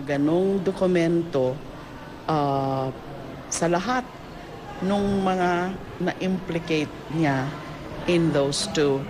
ganong dokumento sa lahat nung mga na-implicate niya in those two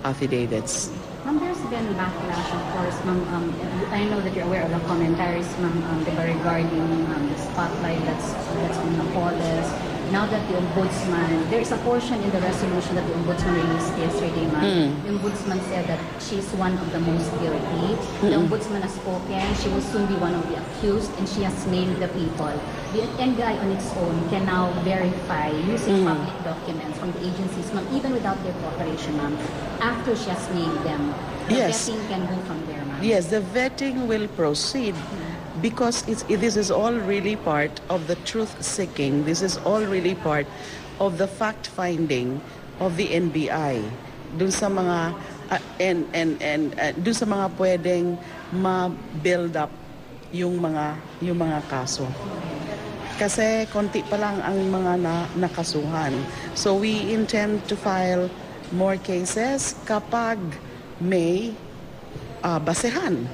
affidavits. Ma'am, there's been backlash, of course, ma'am. I know that you're aware of the commentaries, ma'am, regarding the spotlight that's on Napoles. Now that the Ombudsman, there is a portion in the resolution that the Ombudsman released yesterday, ma'am. The Ombudsman said that she's one of the most guilty. The Ombudsman has spoken. She will soon be one of the accused, and she has named the people. The NBI on its own can now verify using public documents from the agencies, ma'am, even without their cooperation, ma'am. After she has named them, the vetting can go from there, ma'am. Yes, the vetting will proceed. Because this is all really part of the truth-seeking. This is all really part of the fact-finding of the NBI. Dun sa mga dun sa mga pwedeng ma-build up yung mga kaso. Kasi konti pa lang ang mga nakasuhan. So we intend to file more cases kapag may basehan.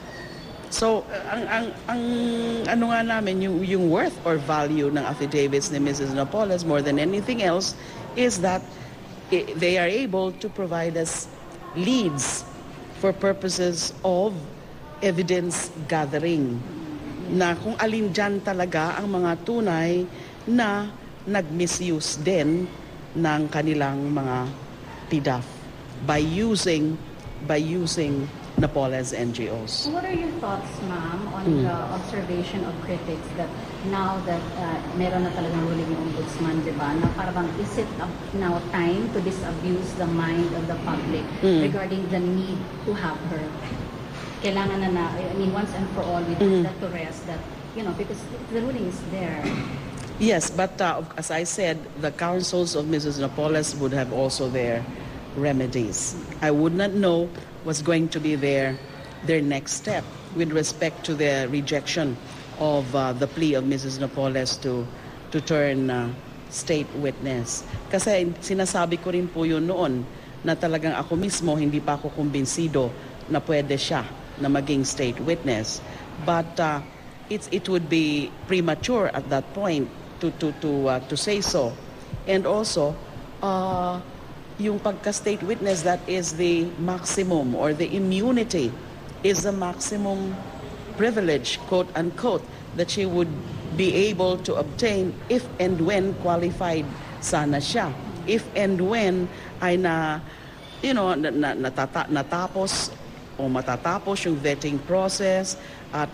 So, ang ano nga namin, yung worth or value ng affidavits ni Mrs. Napoles more than anything else is that they are able to provide us leads for purposes of evidence gathering. Na kung alin dyan talaga ang mga tunay na nag-misuse din ng kanilang mga PDAF by using Napoles NGOs. What are your thoughts, ma'am, on the observation of critics that now that meron na talagang ruling yung Ombudsman, di ba, na parang is it now time to disabuse the mind of the public regarding the need to have her? Kailangan na, I mean, once and for all, we put that to rest, that, you know, because the ruling is there. Yes, but as I said, the counsels of Mrs. Napoles would have also their remedies. I would not know what's going to be their next step with respect to the rejection of the plea of Mrs. Napoles to turn state witness. Kasi sinasabi ko rin po yun noon na talagang ako mismo hindi pa ako kumbinsido na pwede siya na maging state witness. But it would be premature at that point to say so. And also, yung pagka-state witness, that is the maximum, or the immunity is the maximum privilege, quote-unquote, that she would be able to obtain if and when qualified sana siya. If and when ay natapos o matatapos yung vetting process at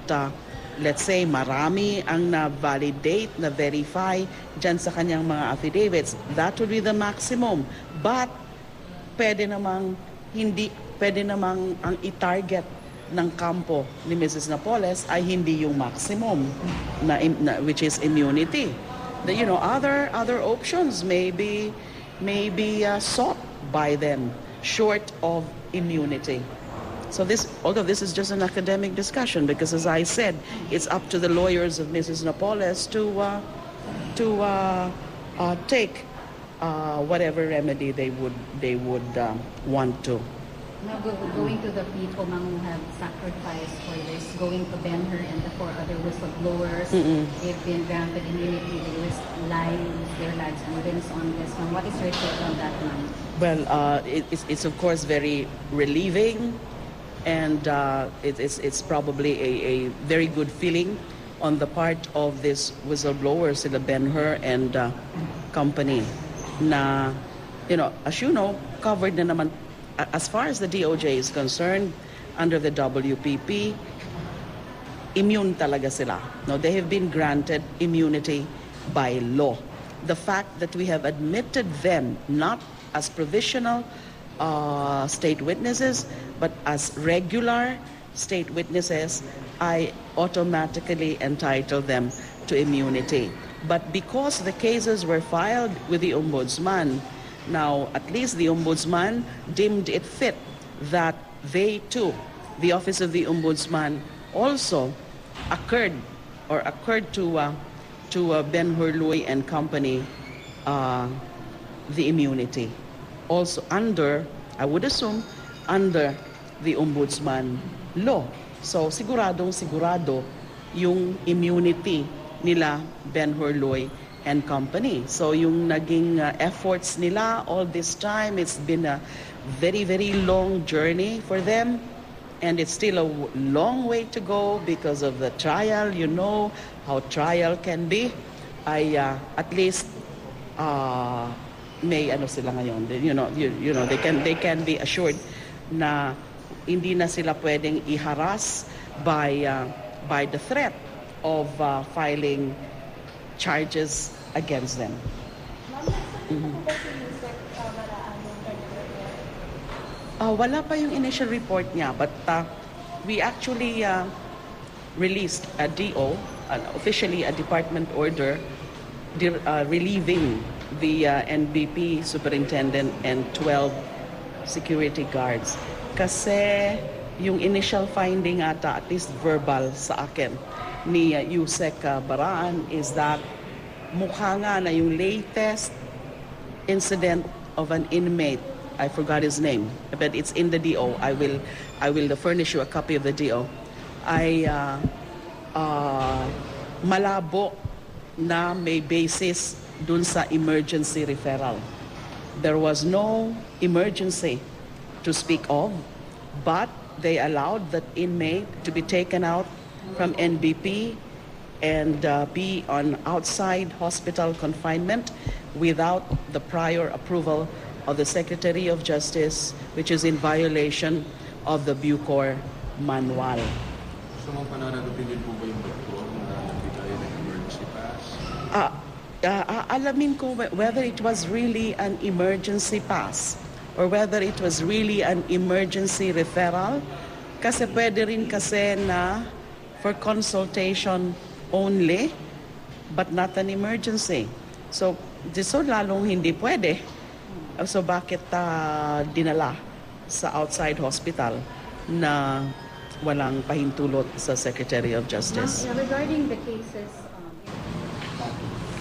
let's say marami ang na-validate, na-verify dyan sa kanyang mga affidavits, that would be the maximum. But pwede namang ang i-target ng kampo ni Mrs. Napoles ay hindi yung maximum which is immunity. Other options may be sought by them short of immunity. So although this is just an academic discussion, because as I said, it's up to the lawyers of Mrs. Napoles to take whatever remedy they would want to. Now, going to the people who have sacrificed for this, going to Ben Hur and the 4 other whistleblowers, they've been granted immunity, they risk their lives and wins on this. Now, what is your take on that, ma'am? Well, it's of course very relieving, and it's probably a very good feeling on the part of this whistleblowers, sila Ben Hur and company, na, as you know, covered na naman, as far as the DOJ is concerned, under the WPP, immune talaga sila. No, they have been granted immunity by law. The fact that we have admitted them not as provisional state witnesses, but as regular state witnesses, I automatically entitle them to immunity. But because the cases were filed with the Ombudsman, now at least the Ombudsman deemed it fit that they too, the Office of the Ombudsman, also occurred to Ben Hur and company the immunity. Also I would assume, under the Ombudsman law. So siguro yung immunity nila Ben Hurloy and company. So yung naging efforts nila all this time, it's been a very, very long journey for them. And it's still a long way to go because of the trial. You know how trial can be. At least may ano sila ngayon. You know they can be assured na hindi na sila pwedeng iharas by the threat of filing charges against them. Wala pa yung initial report niya, but we actually released a DO, officially a department order, relieving the NBP superintendent and 12 security guards. Kasi yung initial finding ata, at least verbal sa akin, ni Yusek Baraan is that mukha nga na yung latest incident of an inmate, I forgot his name, but it's in the DO. I will furnish you a copy of the DO. Ay malabo na may basis dun sa emergency referral. There was no emergency to speak of, but they allowed that inmate to be taken out from NBP and be on outside hospital confinement without the prior approval of the Secretary of Justice, which is in violation of the Bucor Manual. So, mga pananagutin din po ba yung doktor na nagbigay ng emergency pass? Alamin ko whether it was really an emergency pass or whether it was really an emergency referral. Kasi pwede rin kasi na for consultation only, but not an emergency. So lalong hindi pwede. So bakit dinala sa outside hospital na walang pahintulot sa Secretary of Justice? Regarding the cases...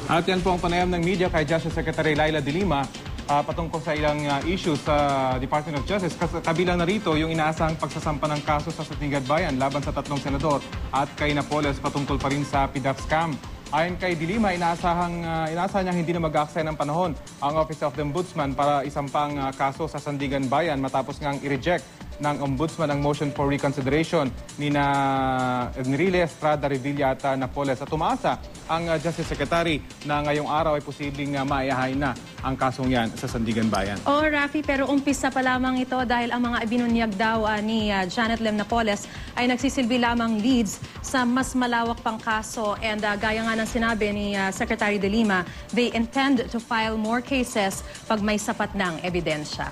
At yan po ang panayam ng media kay Justice Secretary de Lima patungkol sa ilang issues sa Department of Justice. Kabilang na rito yung inaasahang pagsasampa ng kaso sa Sandigan Bayan laban sa 3 senador at kay Napoles patungkol pa rin sa PDAP scam. Ayon kay de Lima, inaasahan niya hindi na mag-aaksaya ng panahon ang Office of the Ombudsman para isampang kaso sa Sandigan Bayan matapos ngang i-reject ng Ombudsman ang motion for reconsideration ni Enrile Estrada Revilla at Napoles. At tumaasa ang Justice Secretary na ngayong araw ay posibleng maiahain na ang kasong yan sa Sandigan Bayan. Rafi, pero umpisa pa lamang ito dahil ang mga ibinunyag daw ni Janet Lem Napoles ay nagsisilbi lamang leads sa mas malawak pang kaso. And gaya nga ng sinabi ni Secretary de Lima, they intend to file more cases pag may sapat ng ebidensya.